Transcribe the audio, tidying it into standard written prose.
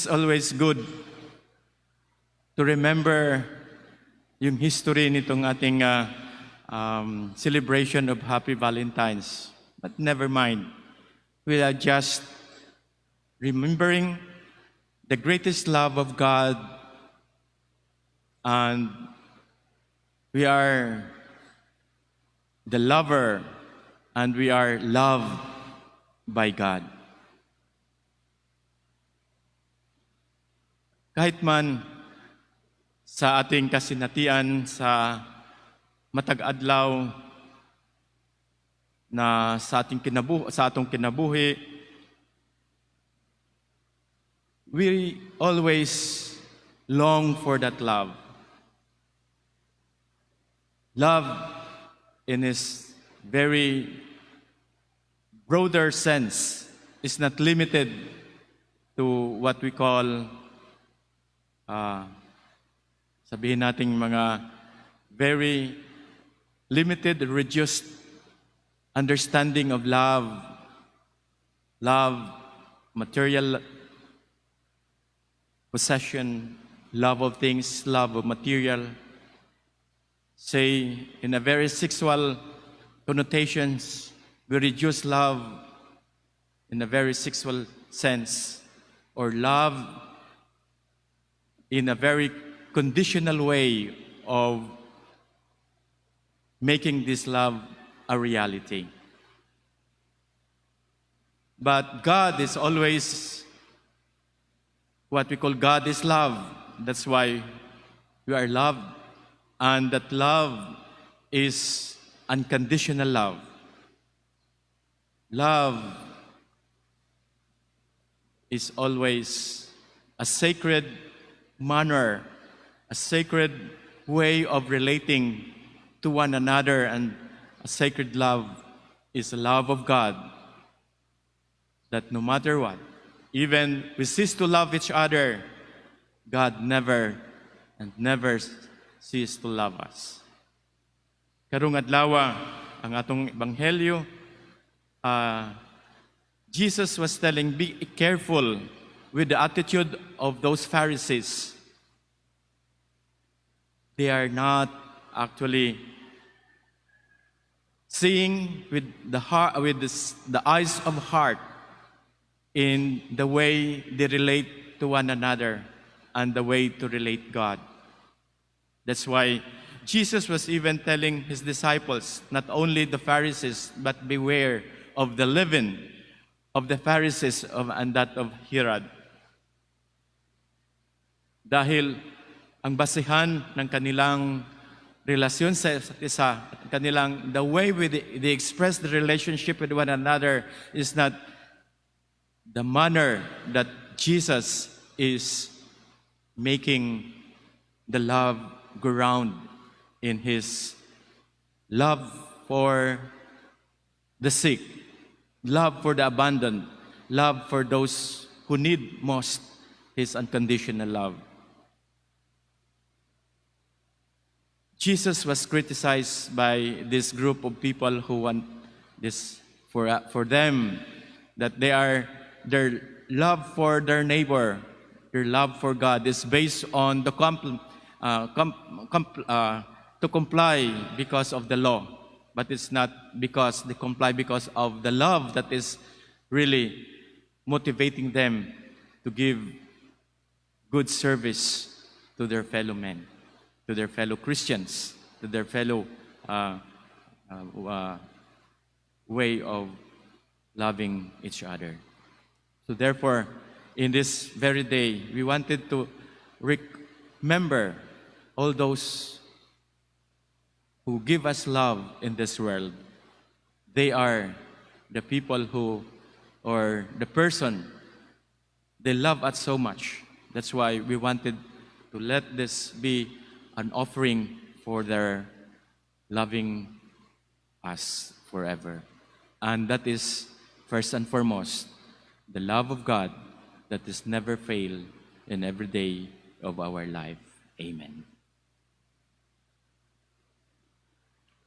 is always good to remember yung history nitong ating celebration of Happy Valentine's. But never mind. We are just remembering the greatest love of God, and we are the lover, and we are loved by God. Kahit man sa ating kasinatian sa matag-adlaw na sa atong kinabuhi, we always long for that love. Love in its very broader sense is not limited to what we call sabihin nating mga very limited, reduced understanding of love, material possession, love of things, love of material. Say, in a very sexual connotations, we reduce love in a very sexual sense, or love in a very conditional way of making this love a reality. But God is always what we call God is love. That's why we are loved. And that love is unconditional love. Love is always a sacred manner, a sacred way of relating to one another, and a sacred love is the love of God. That no matter what, even we cease to love each other, God never cease to love us. Karong adlaw ang atong ebanghelyo, Jesus was telling, be careful with the attitude of those Pharisees. They are not actually seeing with the heart, with the eyes of heart, in the way they relate to one another and the way to relate God. That's why Jesus was even telling his disciples, not only the Pharisees, but beware of the leaven of the Pharisees and that of Herod. Dahil ang basihan ng kanilang relasyon sa isa't isa, the way they express the relationship with one another is not the manner that Jesus is making the love go round in his love for the sick, love for the abandoned, love for those who need most his unconditional love. Jesus was criticized by this group of people who want this for them, that their love for their neighbor, their love for God is based on the to comply because of the law, but it's not because they comply because of the love that is really motivating them to give good service to their fellow men, to their fellow Christians, to their fellow way of loving each other. So therefore, in this very day, we wanted to remember all those who give us love in this world. They are the people who, or the person, they love us so much. That's why we wanted to let this be an offering for their loving us forever. And that is, first and foremost, the love of God that is never fail in every day of our life. Amen.